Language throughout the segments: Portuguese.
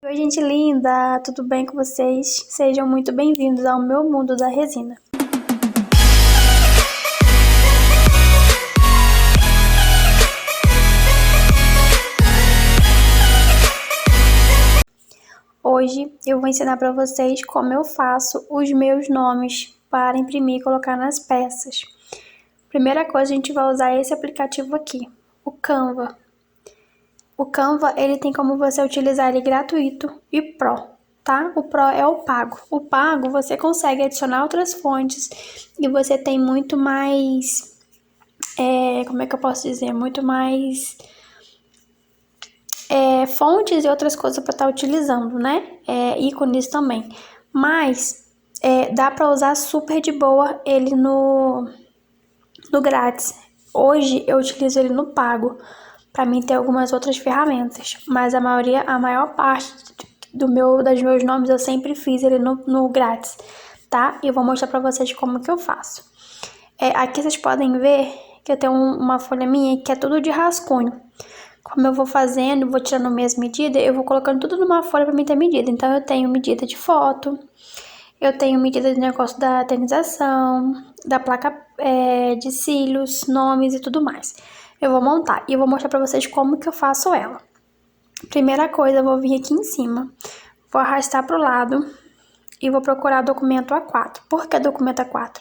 Oi, gente linda! Tudo bem com vocês? Sejam muito bem-vindos ao meu mundo da resina. Hoje eu vou ensinar para vocês como eu faço os meus nomes para imprimir e colocar nas peças. Primeira coisa, a gente vai usar esse aplicativo aqui, o Canva. O Canva, ele tem como você utilizar ele gratuito e Pro, tá? O Pro é o pago. O pago, você consegue adicionar outras fontes e você tem muito mais, como é que eu posso dizer? Muito mais fontes e outras coisas para estar utilizando, né? Ícones também. Mas dá para usar super de boa ele no grátis. Hoje eu utilizo ele no pago. Para mim ter algumas outras ferramentas, mas a maior parte dos meus nomes eu sempre fiz ele no grátis, tá? E eu vou mostrar para vocês como que eu faço. Aqui vocês podem ver que eu tenho uma folha minha que é tudo de rascunho. Como eu vou fazendo, vou tirando minhas medidas, eu vou colocando tudo numa folha para mim ter medida. Então eu tenho medida de foto, eu tenho medida de negócio da eternização, da placa de cílios, nomes e tudo mais. Eu vou montar e eu vou mostrar pra vocês como que eu faço ela. Primeira coisa, eu vou vir aqui em cima, vou arrastar pro lado e vou procurar documento A4. Por que documento A4?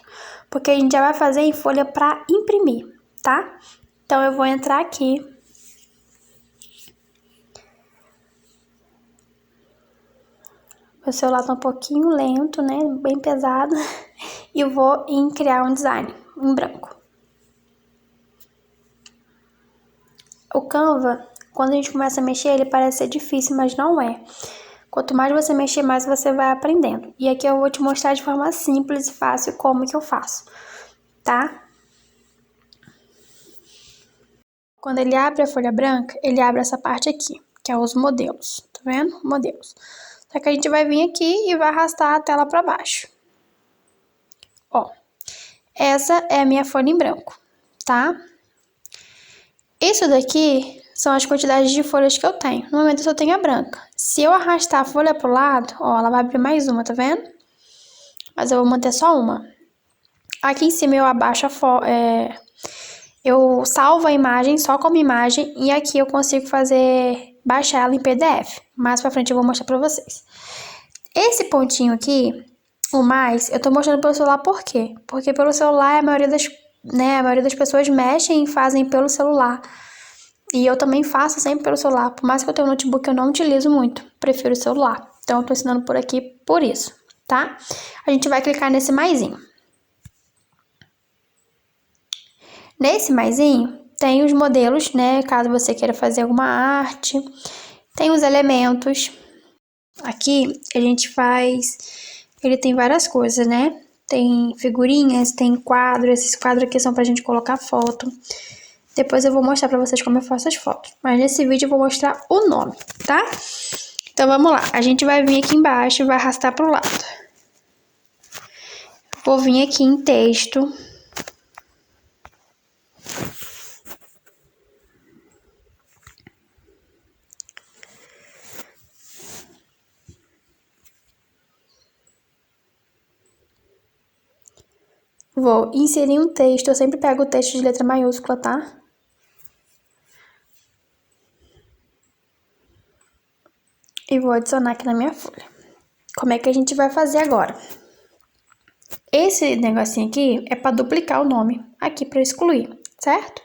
Porque a gente já vai fazer em folha pra imprimir, tá? Então eu vou entrar aqui. Meu celular tá um pouquinho lento, né? Bem pesado. E eu vou em criar um design em branco. O Canva, quando a gente começa a mexer, ele parece ser difícil, mas não é. Quanto mais você mexer, mais você vai aprendendo. E aqui eu vou te mostrar de forma simples e fácil como que eu faço, tá? Quando ele abre a folha branca, ele abre essa parte aqui, que é os modelos, tá vendo? Modelos. Só que a gente vai vir aqui e vai arrastar a tela para baixo. Ó, essa é a minha folha em branco, tá? Isso daqui são as quantidades de folhas que eu tenho. No momento eu só tenho a branca. Se eu arrastar a folha pro lado, ó, ela vai abrir mais uma, tá vendo? Mas eu vou manter só uma. Aqui em cima eu abaixo eu salvo a imagem só como imagem e aqui eu consigo baixar ela em PDF. Mais pra frente eu vou mostrar pra vocês. Esse pontinho aqui, o mais, eu tô mostrando pelo celular por quê? Porque pelo celular a maioria das pessoas mexem e fazem pelo celular. E eu também faço sempre pelo celular. Por mais que eu tenha um notebook, eu não utilizo muito. Prefiro o celular. Então, eu tô ensinando por aqui por isso, tá? A gente vai clicar nesse maisinho. Nesse maisinho, tem os modelos, né? Caso você queira fazer alguma arte. Tem os elementos. Aqui, a gente faz... Ele tem várias coisas, né? Tem figurinhas, tem quadros. Esses quadros aqui são pra gente colocar foto. Depois eu vou mostrar pra vocês como eu faço as fotos. Mas nesse vídeo eu vou mostrar o nome, tá? Então vamos lá. A gente vai vir aqui embaixo e vai arrastar pro lado. Vou vir aqui em texto. Vou inserir um texto. Eu sempre pego o texto de letra maiúscula, tá? E vou adicionar aqui na minha folha. Como é que a gente vai fazer agora? Esse negocinho aqui é para duplicar o nome. Aqui para excluir, certo?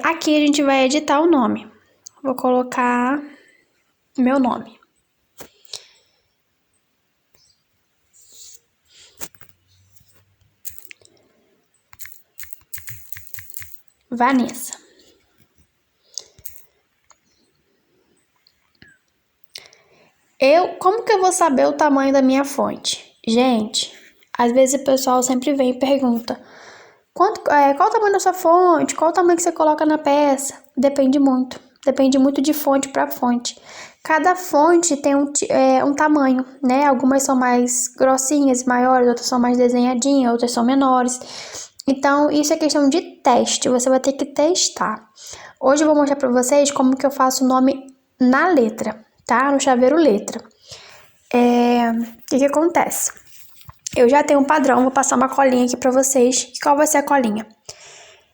Aqui a gente vai editar o nome. Vou colocar meu nome. Vanessa. Como que eu vou saber o tamanho da minha fonte? Gente, às vezes o pessoal sempre vem e pergunta: qual o tamanho da sua fonte? Qual o tamanho que você coloca na peça? Depende muito. Depende muito de fonte para fonte. Cada fonte tem um tamanho, né? Algumas são mais grossinhas, maiores, outras são mais desenhadinhas, outras são menores. Então, isso é questão de teste. Você vai ter que testar. Hoje eu vou mostrar para vocês como que eu faço o nome na letra, tá? No chaveiro letra. O que acontece? Eu já tenho um padrão, vou passar uma colinha aqui pra vocês. E qual vai ser a colinha?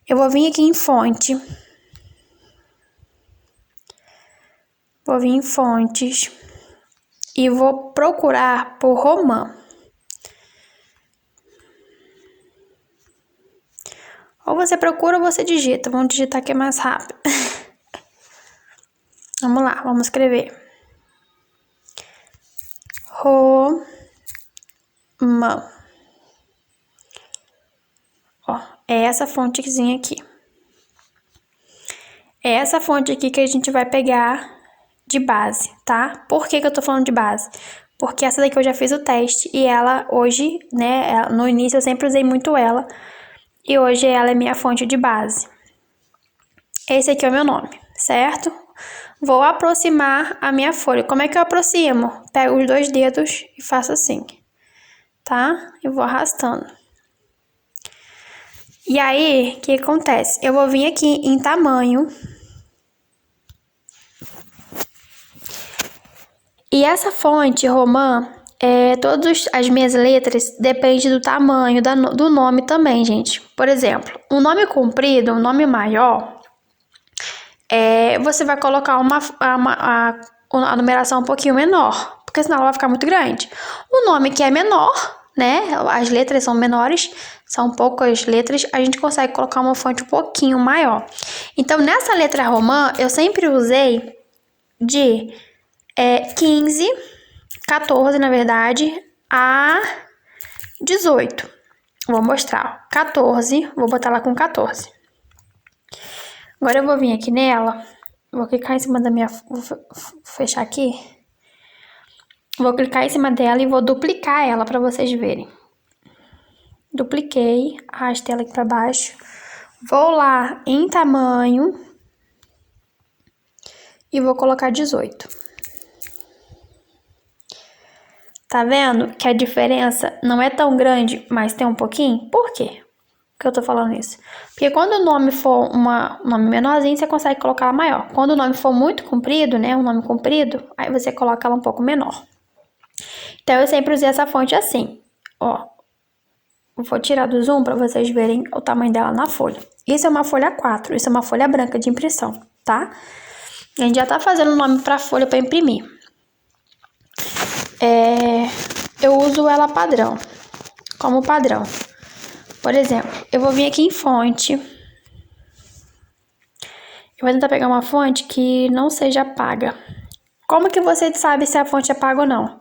Eu vou vir aqui em fonte. Vou vir em fontes. E vou procurar por romã. Ou você procura ou você digita. Vamos digitar que é mais rápido. Vamos lá, vamos escrever. Romã. Ó, é essa fontezinha aqui. É essa fonte aqui que a gente vai pegar de base, tá? Por que que eu tô falando de base? Porque essa daqui eu já fiz o teste e ela hoje, né, no início eu sempre usei muito ela. E hoje ela é minha fonte de base. Esse aqui é o meu nome, certo? Vou aproximar a minha folha. Como é que eu aproximo? Pego os 2 dedos e faço assim, tá? Eu vou arrastando. E aí, o que acontece? Eu vou vir aqui em tamanho. E essa fonte romã, todas as minhas letras dependem do tamanho do nome também, gente. Por exemplo, um nome comprido, um nome maior, você vai colocar a numeração um pouquinho menor, porque senão ela vai ficar muito grande. O nome que é menor, né, as letras são menores, são poucas letras, a gente consegue colocar uma fonte um pouquinho maior. Então, nessa letra romã, eu sempre usei de 15, 14 na verdade, a 18. Vou mostrar, 14, vou botar lá com 14. Agora eu vou vir aqui nela, vou clicar em cima da minha, vou fechar aqui. Vou clicar em cima dela e vou duplicar ela para vocês verem. Dupliquei, arrastei ela aqui para baixo. Vou lá em tamanho e vou colocar 18. Tá vendo que a diferença não é tão grande, mas tem um pouquinho? Por quê que eu tô falando isso? Porque quando o nome for um nome menorzinho, você consegue colocar ela maior. Quando o nome for muito comprido, né, um nome comprido, aí você coloca ela um pouco menor. Então, eu sempre usei essa fonte assim, ó. Vou tirar do zoom para vocês verem o tamanho dela na folha. Isso é uma folha 4, isso é uma folha branca de impressão, tá? A gente já tá fazendo o nome pra folha para imprimir. Eu uso ela padrão, como padrão. Por exemplo, eu vou vir aqui em fonte. Eu vou tentar pegar uma fonte que não seja paga. Como que você sabe se a fonte é paga ou não?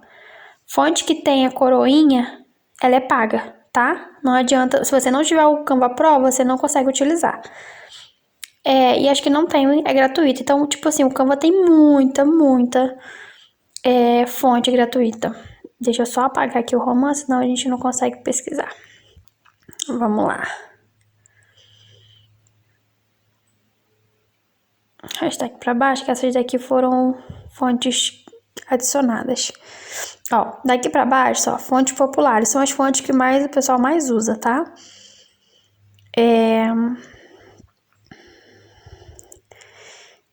Fonte que tenha coroinha, ela é paga, tá? Não adianta, se você não tiver o Canva Pro, você não consegue utilizar. E acho que não tem, é gratuito. Então, tipo assim, o Canva tem muita fonte gratuita. Deixa eu só apagar aqui o romance, senão a gente não consegue pesquisar. Vamos lá. Hashtag para baixo, que essas daqui foram fontes adicionadas. Ó, daqui para baixo, ó, fontes populares. São as fontes que o pessoal mais usa, tá?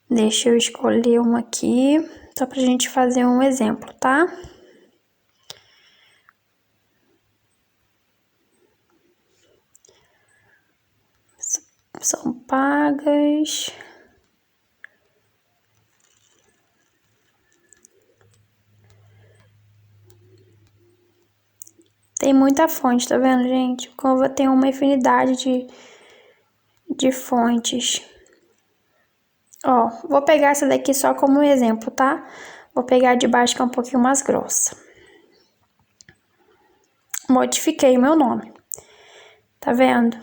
Deixa eu escolher uma aqui, só pra gente fazer um exemplo, tá? São pagas. Tem muita fonte, tá vendo, gente? O Canva tem uma infinidade de fontes. Ó, vou pegar essa daqui só como um exemplo, tá? Vou pegar a de baixo que é um pouquinho mais grossa. Modifiquei o meu nome. Tá vendo?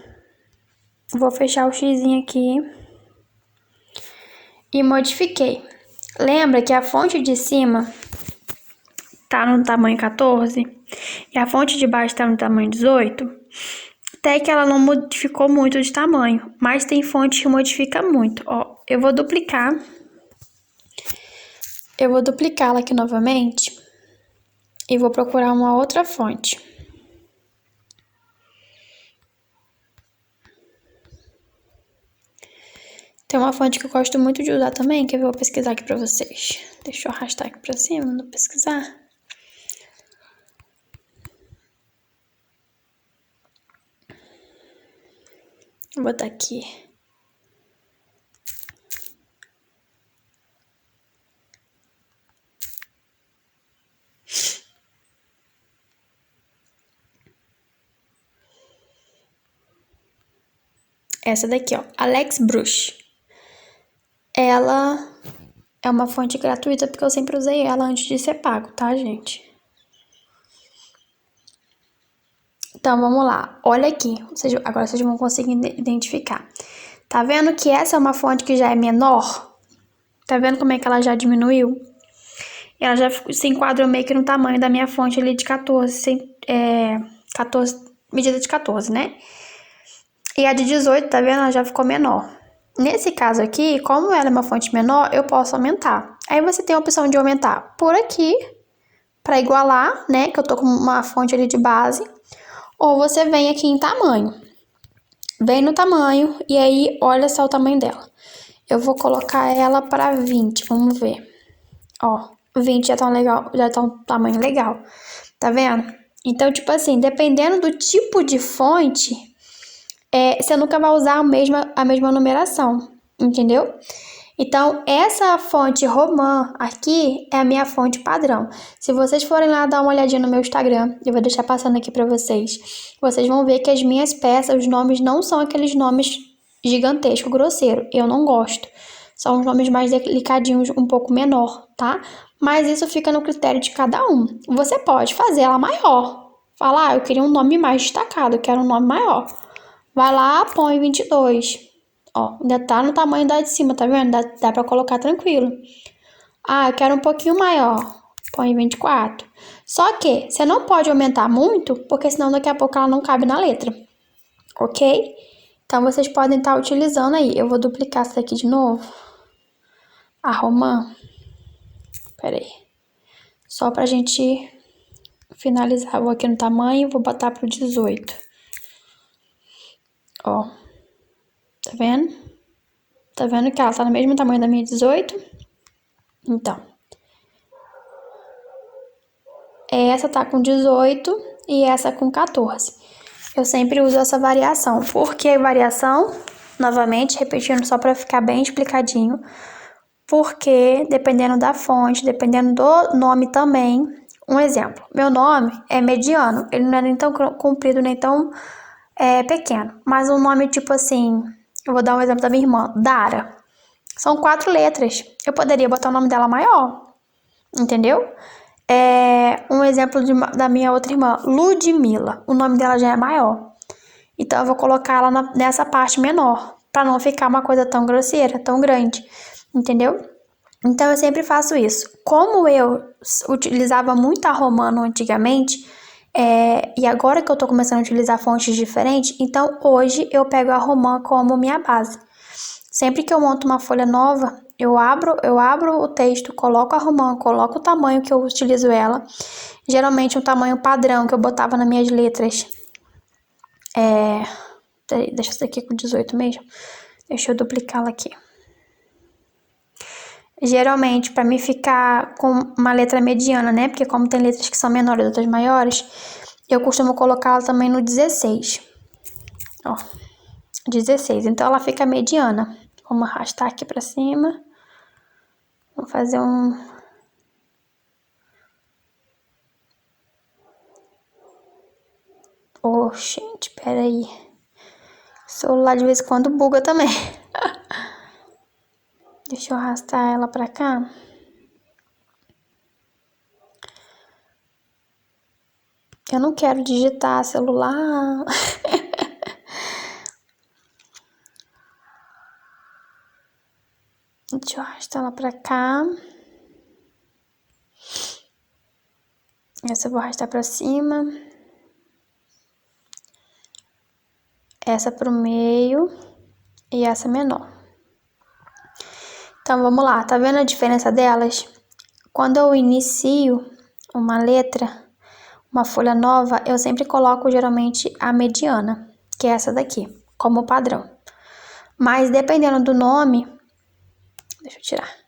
Vou fechar o xizinho aqui. E modifiquei. Lembra que a fonte de cima tá no tamanho 14 e a fonte de baixo tá no tamanho 18? Até que ela não modificou muito de tamanho, mas tem fonte que modifica muito. Ó, eu vou duplicar. Eu vou duplicá-la aqui novamente e vou procurar uma outra fonte. Tem uma fonte que eu gosto muito de usar também, que eu vou pesquisar aqui pra vocês. Deixa eu arrastar aqui pra cima, não pesquisar. Vou botar aqui. Essa daqui, ó, Alex Brush. Ela é uma fonte gratuita porque eu sempre usei ela antes de ser pago, tá, gente? Então, vamos lá. Olha aqui. Agora vocês vão conseguir identificar. Tá vendo que essa é uma fonte que já é menor? Tá vendo como é que ela já diminuiu? Ela já se enquadrou meio que no tamanho da minha fonte ali de 14, 14, medida de 14, né? E a de 18, tá vendo? Ela já ficou menor. Nesse caso aqui, como ela é uma fonte menor, eu posso aumentar. Aí você tem a opção de aumentar por aqui, pra igualar, né? Que eu tô com uma fonte ali de base. Ou você vem aqui em tamanho. Vem no tamanho e aí olha só o tamanho dela. Eu vou colocar ela pra 20, vamos ver. Ó, 20 já tá legal, já tá um tamanho legal. Tá vendo? Então, tipo assim, dependendo do tipo de fonte, você nunca vai usar a mesma numeração, entendeu? Então, essa fonte Roman aqui é a minha fonte padrão. Se vocês forem lá dar uma olhadinha no meu Instagram, eu vou deixar passando aqui pra vocês, vocês vão ver que as minhas peças, os nomes não são aqueles nomes gigantesco, grosseiro. Eu não gosto. São os nomes mais delicadinhos, um pouco menor, tá? Mas isso fica no critério de cada um. Você pode fazer ela maior. Falar, eu queria um nome mais destacado, eu quero um nome maior. Vai lá, põe 22. Ó, ainda tá no tamanho da de cima, tá vendo? Dá pra colocar tranquilo. Ah, eu quero um pouquinho maior. Põe 24. Só que você não pode aumentar muito, porque senão daqui a pouco ela não cabe na letra. Ok? Então, vocês podem estar utilizando aí. Eu vou duplicar essa aqui de novo. A Roman. Pera aí. Só pra gente finalizar. Vou aqui no tamanho, vou botar pro 18. Ó. Tá vendo? Tá vendo que ela tá no mesmo tamanho da minha 18? Então. Essa tá com 18 e essa com 14. Eu sempre uso essa variação. Por que variação? Novamente, repetindo só para ficar bem explicadinho. Porque, dependendo da fonte, dependendo do nome também. Um exemplo, meu nome é mediano. Ele não é nem tão comprido, nem tão pequeno. Mas um nome tipo assim, eu vou dar um exemplo da minha irmã, Dara. São 4 letras. Eu poderia botar o nome dela maior. Entendeu? Um exemplo da minha outra irmã, Ludmilla. O nome dela já é maior. Então, eu vou colocar ela nessa parte menor, para não ficar uma coisa tão grosseira, tão grande. Entendeu? Então, eu sempre faço isso. Como eu utilizava muito a Romano antigamente, e agora que eu tô começando a utilizar fontes diferentes, então hoje eu pego a Roman como minha base. Sempre que eu monto uma folha nova, eu abro o texto, coloco a Roman, coloco o tamanho que eu utilizo ela. Geralmente um tamanho padrão que eu botava nas minhas letras. Deixa isso aqui com 18 mesmo. Deixa eu duplicá-la aqui. Geralmente, para mim ficar com uma letra mediana, né? Porque como tem letras que são menores e outras maiores, eu costumo colocá-la também no 16. Ó, 16. Então, ela fica mediana. Vamos arrastar aqui pra cima. Vamos fazer um... Oh, gente, peraí. O celular de vez em quando buga também. Deixa eu arrastar ela pra cá. Eu não quero digitar celular. Deixa eu arrastar ela pra cá. Essa eu vou arrastar pra cima. Essa pro meio. E essa menor. Então, vamos lá. Tá vendo a diferença delas? Quando eu inicio uma letra, uma folha nova, eu sempre coloco geralmente a mediana, que é essa daqui, como padrão. Mas dependendo do nome, deixa eu tirar.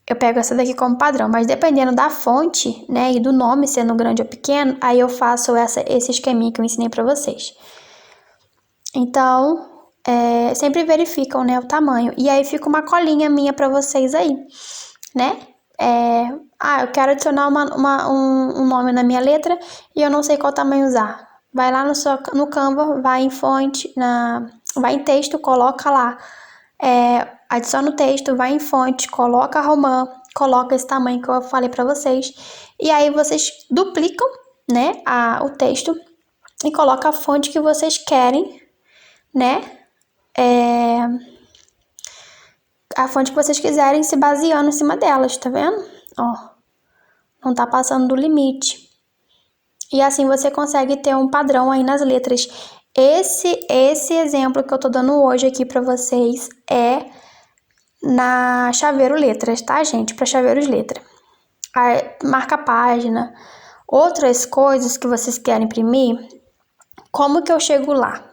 Eu pego essa daqui como padrão, mas dependendo da fonte, né, e do nome, sendo grande ou pequeno, aí eu faço esse esqueminha que eu ensinei pra vocês. Então, sempre verificam, né, o tamanho. E aí fica uma colinha minha pra vocês aí, né? Eu quero adicionar um nome na minha letra e eu não sei qual tamanho usar. Vai lá no Canva, vai em fonte, vai em texto, coloca lá. Adiciona o texto, vai em fonte, coloca romã, coloca esse tamanho que eu falei pra vocês. E aí vocês duplicam, né, o texto e coloca a fonte que vocês querem, né? A fonte que vocês quiserem, se baseando em cima delas, tá vendo? Ó, não tá passando do limite. E assim você consegue ter um padrão aí nas letras. Esse exemplo que eu tô dando hoje aqui pra vocês é na Chaveiro Letras, tá, gente? Pra Chaveiros Letra. Marca página, outras coisas que vocês querem imprimir, como que eu chego lá?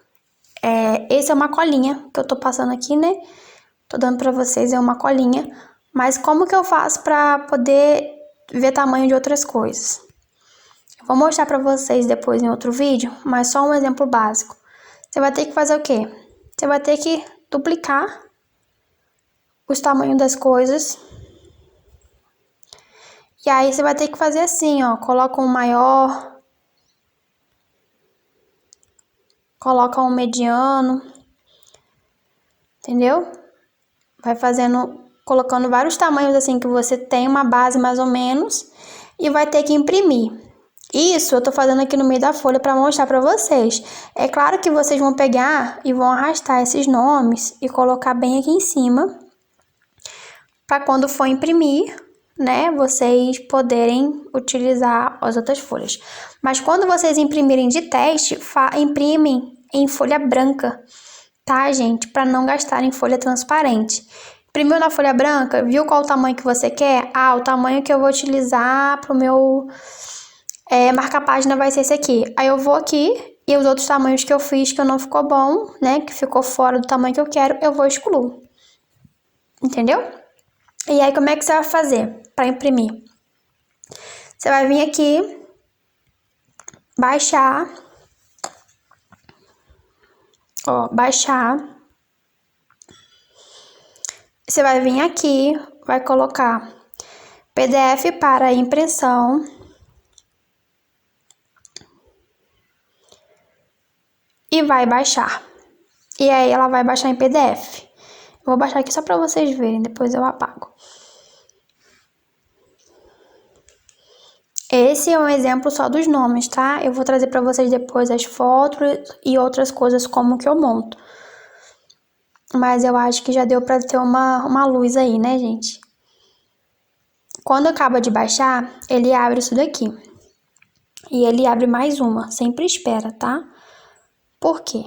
Esse é uma colinha que eu tô passando aqui, né? Tô dando pra vocês, é uma colinha. Mas como que eu faço pra poder ver tamanho de outras coisas? Eu vou mostrar pra vocês depois em outro vídeo, mas só um exemplo básico. Você vai ter que fazer o quê? Você vai ter que duplicar os tamanhos das coisas. E aí você vai ter que fazer assim, ó. Coloca um maior. Coloca um mediano. Entendeu? Vai fazendo, colocando vários tamanhos assim que você tem uma base mais ou menos. E vai ter que imprimir. Isso eu tô fazendo aqui no meio da folha para mostrar para vocês. É claro que vocês vão pegar e vão arrastar esses nomes e colocar bem aqui em cima. Para quando for imprimir, né, vocês poderem utilizar as outras folhas. Mas quando vocês imprimirem de teste, imprimem em folha branca, tá, gente? Para não gastarem folha transparente. Imprimiu na folha branca, viu qual o tamanho que você quer? O tamanho que eu vou utilizar pro meu marca-página vai ser esse aqui. Aí eu vou aqui e os outros tamanhos que eu fiz que não ficou bom, né, que ficou fora do tamanho que eu quero, eu vou excluir. Entendeu? E aí, como é que você vai fazer para imprimir? Você vai vir aqui, baixar, baixar. Você vai vir aqui, vai colocar PDF para impressão. E vai baixar. E aí, ela vai baixar em PDF. Vou baixar aqui só para vocês verem, depois eu apago. Esse é um exemplo só dos nomes, tá? Eu vou trazer para vocês depois as fotos e outras coisas como que eu monto. Mas eu acho que já deu para ter uma luz aí, né, gente? Quando acaba de baixar, ele abre isso daqui. E ele abre mais uma, sempre espera, tá? Por quê?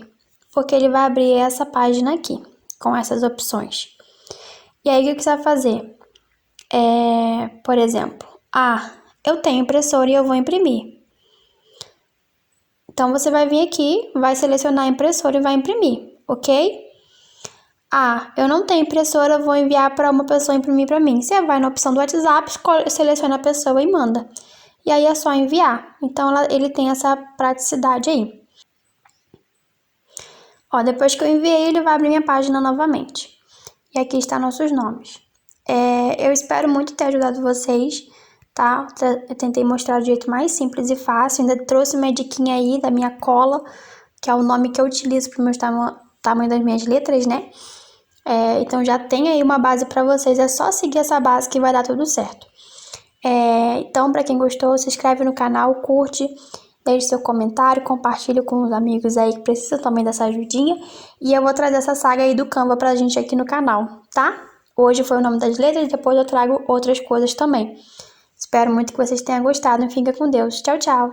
Porque ele vai abrir essa página aqui, com essas opções. E aí, o que você vai fazer? Por exemplo, eu tenho impressora e eu vou imprimir. Então, você vai vir aqui, vai selecionar a impressora e vai imprimir, ok? Eu não tenho impressora, eu vou enviar para uma pessoa imprimir para mim. Você vai na opção do WhatsApp, seleciona a pessoa e manda. E aí é só enviar. Então, ele tem essa praticidade aí. Depois que eu enviei, ele vai abrir minha página novamente. E aqui estão nossos nomes. Eu espero muito ter ajudado vocês, tá? Eu tentei mostrar do jeito mais simples e fácil. Ainda trouxe uma diquinha aí da minha cola, que é o nome que eu utilizo para o meu tamanho das minhas letras, né? Então já tem aí uma base para vocês. É só seguir essa base que vai dar tudo certo. Então, para quem gostou, se inscreve no canal, curte, deixe seu comentário, compartilhe com os amigos aí que precisam também dessa ajudinha. E eu vou trazer essa saga aí do Canva pra gente aqui no canal, tá? Hoje foi o nome das letras, depois eu trago outras coisas também. Espero muito que vocês tenham gostado e fiquem com Deus. Tchau, tchau!